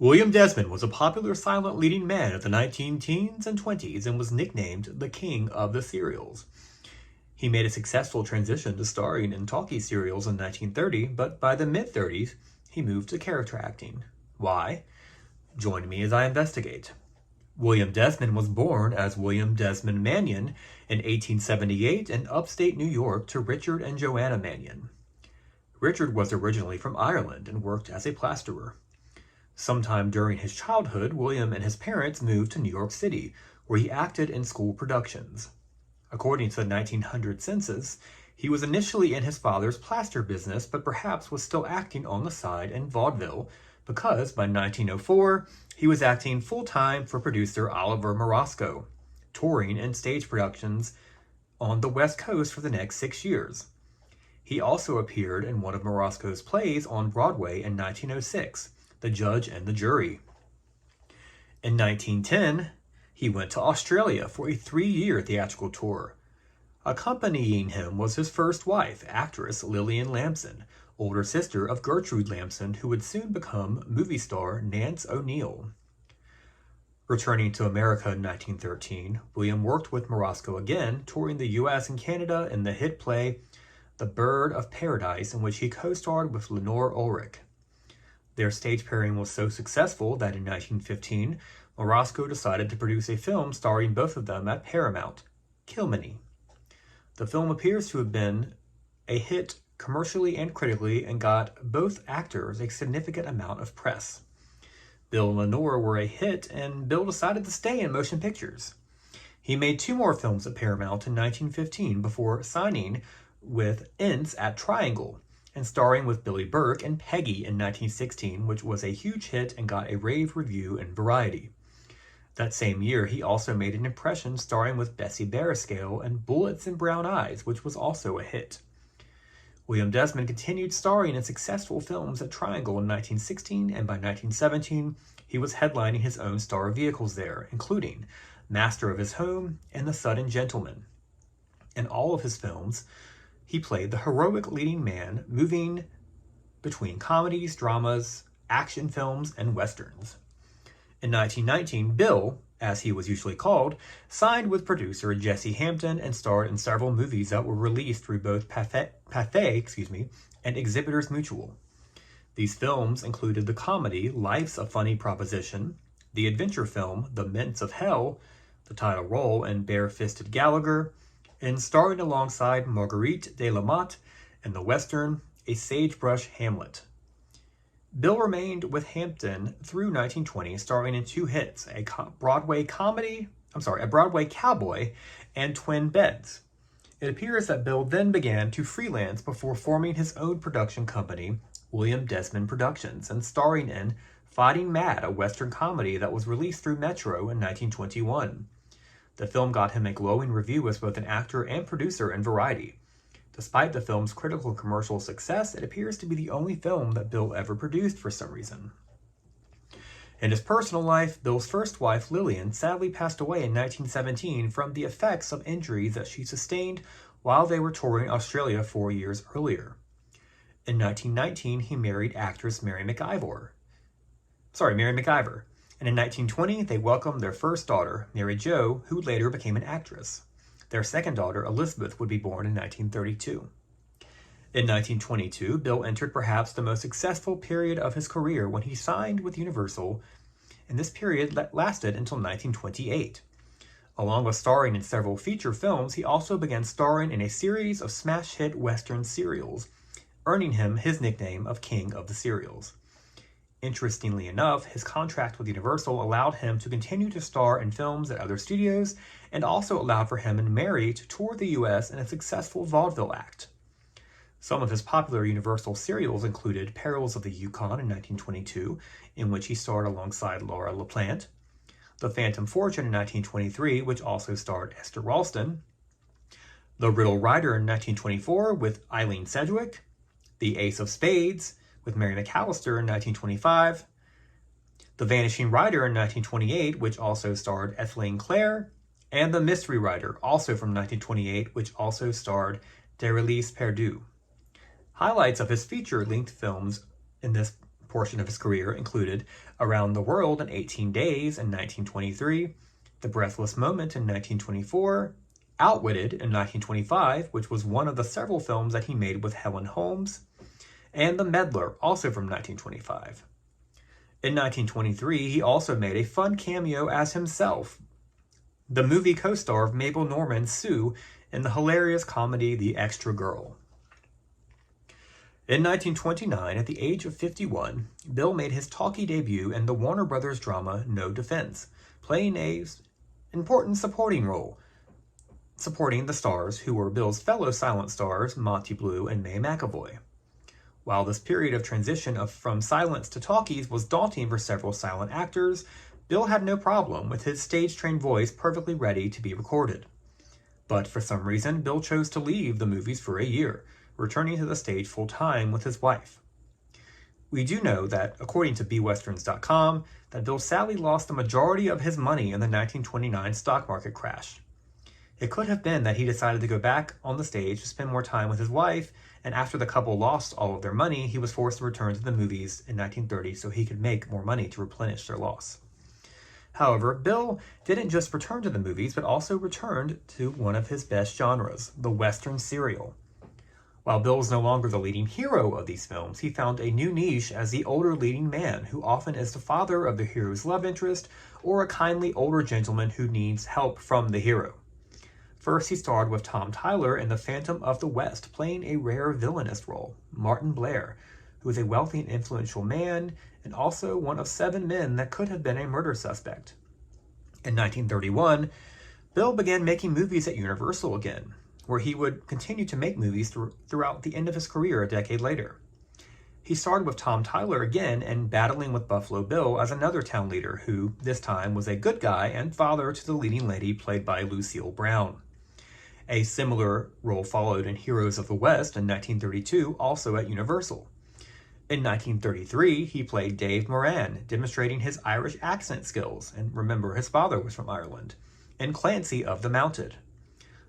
William Desmond was a popular silent leading man of the 19-teens and 20s and was nicknamed the King of the Serials. He made a successful transition to starring in Talkie serials in 1930, but by the mid-30s, he moved to character acting. Why? Join me as I investigate. William Desmond was born as William Desmond Mannion in 1878 in upstate New York to Richard and Joanna Mannion. Richard was originally from Ireland and worked as a plasterer. Sometime during his childhood, William and his parents moved to New York City, where he acted in school productions. According to the 1900 census, he was initially in his father's plaster business, but perhaps was still acting on the side in vaudeville, because by 1904, he was acting full-time for producer Oliver Morosco, touring in stage productions on the West Coast for the next 6 years. He also appeared in one of Morosco's plays on Broadway in 1906, The Judge and the Jury. In 1910, he went to Australia for a 3-year theatrical tour. Accompanying him was his first wife, actress Lillian Lamson, older sister of Gertrude Lamson, who would soon become movie star Nance O'Neill. Returning to America in 1913, William worked with Morosco again, touring the U.S. and Canada in the hit play The Bird of Paradise, in which he co-starred with Lenore Ulrich. Their stage pairing was so successful that in 1915, Morosco decided to produce a film starring both of them at Paramount, Kilmeny. The film appears to have been a hit commercially and critically and got both actors a significant amount of press. Bill and Lenore were a hit, and Bill decided to stay in motion pictures. He made 2 more films at Paramount in 1915 before signing with Ince at Triangle, and starring with Billy Burke and Peggy in 1916, which was a huge hit and got a rave review in Variety. That same year, he also made an impression starring with Bessie Barriscale in Bullets and Brown Eyes, which was also a hit. William Desmond continued starring in successful films at Triangle in 1916, and by 1917, he was headlining his own star vehicles there, including Master of His Home and The Sudden Gentleman. In all of his films, he played the heroic leading man, moving between comedies, dramas, action films, and westerns. In 1919, Bill, as he was usually called, signed with producer Jesse Hampton and starred in several movies that were released through both Pathé and Exhibitors Mutual. These films included the comedy Life's a Funny Proposition, the adventure film The Mints of Hell, the title role in Bare-Fisted Gallagher, and starring alongside Marguerite de la Motte in the western A Sagebrush Hamlet. Bill remained with Hampton through 1920, starring in 2 hits, a Broadway cowboy and Twin Beds. It appears that Bill then began to freelance before forming his own production company, William Desmond Productions, and starring in Fighting Mad, a western comedy that was released through Metro in 1921. The film got him a glowing review as both an actor and producer in Variety. Despite the film's critical and commercial success, it appears to be the only film that Bill ever produced for some reason. In his personal life, Bill's first wife, Lillian, sadly passed away in 1917 from the effects of injuries that she sustained while they were touring Australia 4 years earlier. In 1919, he married actress Mary McIver. And in 1920, they welcomed their first daughter, Mary Jo, who later became an actress. Their second daughter, Elizabeth, would be born in 1932. In 1922, Bill entered perhaps the most successful period of his career when he signed with Universal, and this period lasted until 1928. Along with starring in several feature films, he also began starring in a series of smash hit Western serials, earning him his nickname of King of the Serials. Interestingly enough, his contract with Universal allowed him to continue to star in films at other studios and also allowed for him and Mary to tour the U.S. in a successful vaudeville act. Some of his popular Universal serials included Perils of the Yukon in 1922, in which he starred alongside Laura LaPlante, The Phantom Fortune in 1923, which also starred Esther Ralston, The Riddle Rider in 1924 with Eileen Sedgwick, The Ace of Spades with Mary McAllister in 1925, The Vanishing Rider in 1928, which also starred Ethelene Clare, and The Mystery Rider, also from 1928, which also starred Darelise Perdue. Highlights of his feature-length films in this portion of his career included Around the World in 18 Days in 1923, The Breathless Moment in 1924, Outwitted in 1925, which was one of the several films that he made with Helen Holmes, and The Meddler, also from 1925. In 1923, he also made a fun cameo as himself, the movie co-star of Mabel Normand, Sue, in the hilarious comedy The Extra Girl. In 1929, at the age of 51, Bill made his talkie debut in the Warner Brothers drama No Defense, playing an important supporting role, supporting the stars who were Bill's fellow silent stars, Monty Blue and Mae McAvoy. While this period of transition from silence to talkies was daunting for several silent actors, Bill had no problem with his stage-trained voice perfectly ready to be recorded. But for some reason, Bill chose to leave the movies for a year, returning to the stage full-time with his wife. We do know that, according to bwesterns.com, that Bill sadly lost the majority of his money in the 1929 stock market crash. It could have been that he decided to go back on the stage to spend more time with his wife, and after the couple lost all of their money, he was forced to return to the movies in 1930 so he could make more money to replenish their loss. However, Bill didn't just return to the movies, but also returned to one of his best genres, the Western serial. While Bill is no longer the leading hero of these films, he found a new niche as the older leading man, who often is the father of the hero's love interest, or a kindly older gentleman who needs help from the hero. First, he starred with Tom Tyler in The Phantom of the West, playing a rare villainous role, Martin Blair, who is a wealthy and influential man, and also one of 7 men that could have been a murder suspect. In 1931, Bill began making movies at Universal again, where he would continue to make movies throughout the end of his career a decade later. He starred with Tom Tyler again and Battling with Buffalo Bill as another town leader who, this time, was a good guy and father to the leading lady played by Lucille Brown. A similar role followed in Heroes of the West in 1932, also at Universal. In 1933, he played Dave Moran, demonstrating his Irish accent skills, and remember, his father was from Ireland, in Clancy of the Mounted.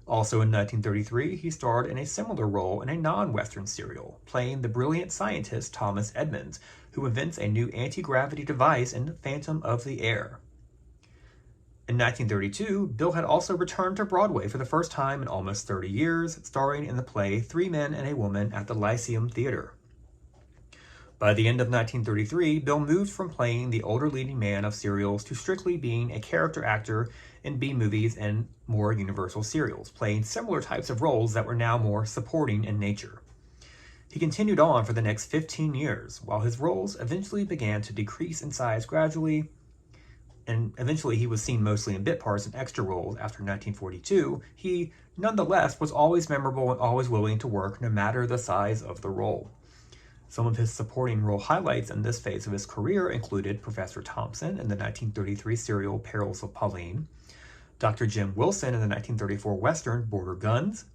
Also in 1933, he starred in a similar role in a non-Western serial, playing the brilliant scientist Thomas Edmonds, who invents a new anti-gravity device in Phantom of the Air. In 1932, Bill had also returned to Broadway for the first time in almost 30 years, starring in the play 3 Men and a Woman at the Lyceum Theater. By the end of 1933, Bill moved from playing the older leading man of serials to strictly being a character actor in B-movies and more Universal serials, playing similar types of roles that were now more supporting in nature. He continued on for the next 15 years, while his roles eventually began to decrease in size gradually, and eventually he was seen mostly in bit parts and extra roles after 1942, he, nonetheless, was always memorable and always willing to work no matter the size of the role. Some of his supporting role highlights in this phase of his career included Professor Thompson in the 1933 serial Perils of Pauline, Dr. Jim Wilson in the 1934 Western Border Guns,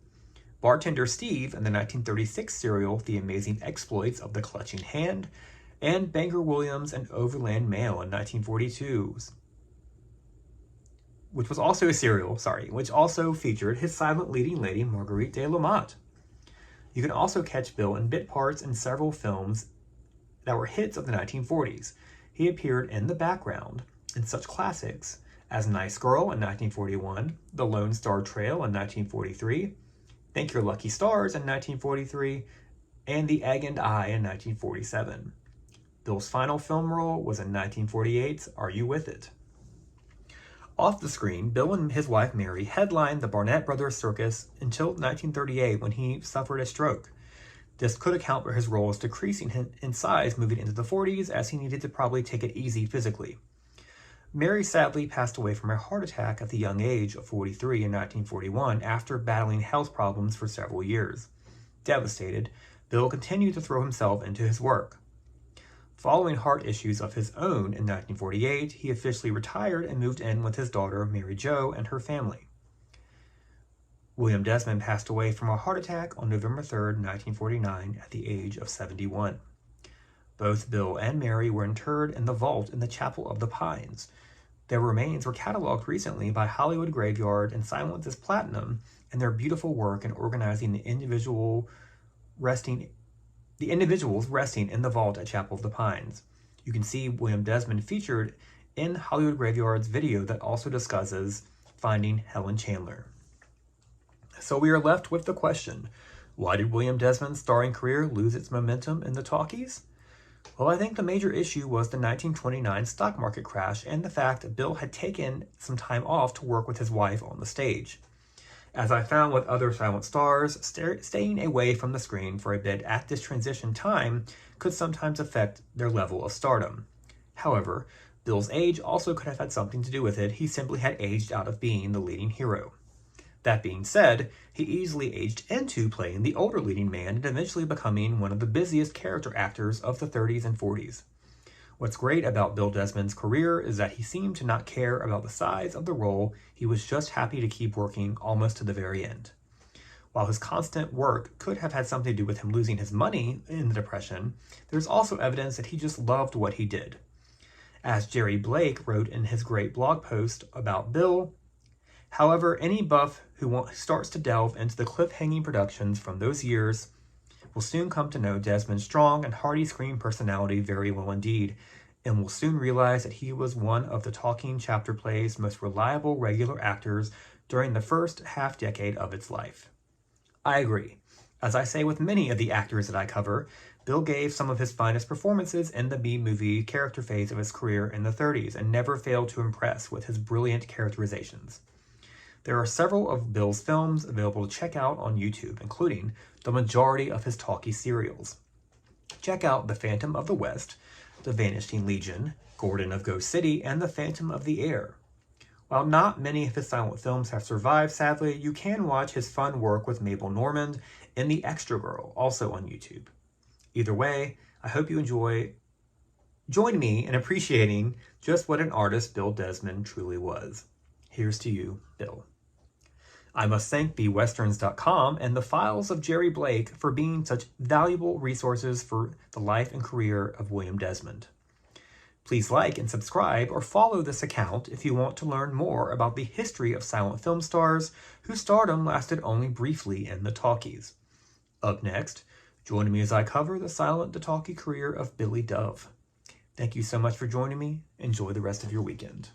Bartender Steve in the 1936 serial The Amazing Exploits of the Clutching Hand, and Bangor Williams in Overland Mail in 1942, which was also a serial, which also featured his silent leading lady Marguerite de Lamont. You can also catch Bill in bit parts in several films that were hits of the 1940s. He appeared in the background in such classics as Nice Girl in 1941, The Lone Star Trail in 1943, Thank Your Lucky Stars in 1943, and The Egg and I in 1947. Bill's final film role was in 1948's Are You With It? Off the screen, Bill and his wife Mary headlined the Barnett Brothers Circus until 1938 when he suffered a stroke. This could account for his roles decreasing in size moving into the 40s as he needed to probably take it easy physically. Mary sadly passed away from a heart attack at the young age of 43 in 1941 after battling health problems for several years. Devastated, Bill continued to throw himself into his work. Following heart issues of his own in 1948, he officially retired and moved in with his daughter Mary Jo and her family. William Desmond passed away from a heart attack on November 3, 1949 at the age of 71. Both Bill and Mary were interred in the vault in the Chapel of the Pines. Their remains were cataloged recently by Hollywood Graveyard and Silence is Platinum, and their beautiful work in organizing the individual resting the individuals resting in the vault at Chapel of the Pines. You can see William Desmond featured in Hollywood Graveyard's video that also discusses finding Helen Chandler. So we are left with the question, why did William Desmond's starring career lose its momentum in the talkies? Well, I think the major issue was the 1929 stock market crash and the fact that Bill had taken some time off to work with his wife on the stage. As I found with other silent stars, staying away from the screen for a bit at this transition time could sometimes affect their level of stardom. However, Bill's age also could have had something to do with it. He simply had aged out of being the leading hero. That being said, he easily aged into playing the older leading man and eventually becoming one of the busiest character actors of the 30s and 40s. What's great about Bill Desmond's career is that he seemed to not care about the size of the role. He was just happy to keep working almost to the very end. While his constant work could have had something to do with him losing his money in the Depression, there's also evidence that he just loved what he did. As Jerry Blake wrote in his great blog post about Bill, however, any buff who starts to delve into the cliff-hanging productions from those years will soon come to know Desmond's strong and hearty screen personality very well indeed, and will soon realize that he was one of the talking chapter play's most reliable regular actors during the first half-decade of its life. I agree. As I say with many of the actors that I cover, Bill gave some of his finest performances in the B-movie character phase of his career in the 30s and never failed to impress with his brilliant characterizations. There are several of Bill's films available to check out on YouTube, including the majority of his talkie serials. Check out The Phantom of the West, The Vanishing Legion, Gordon of Ghost City, and The Phantom of the Air. While not many of his silent films have survived, sadly, you can watch his fun work with Mabel Normand in The Extra Girl, also on YouTube. Either way, I hope you join me in appreciating just what an artist Bill Desmond truly was. Here's to you, Bill. I must thank BeWesterns.com and the files of Jerry Blake for being such valuable resources for the life and career of William Desmond. Please like and subscribe or follow this account if you want to learn more about the history of silent film stars whose stardom lasted only briefly in the talkies. Up next, join me as I cover the silent to talkie career of Billy Dove. Thank you so much for joining me. Enjoy the rest of your weekend.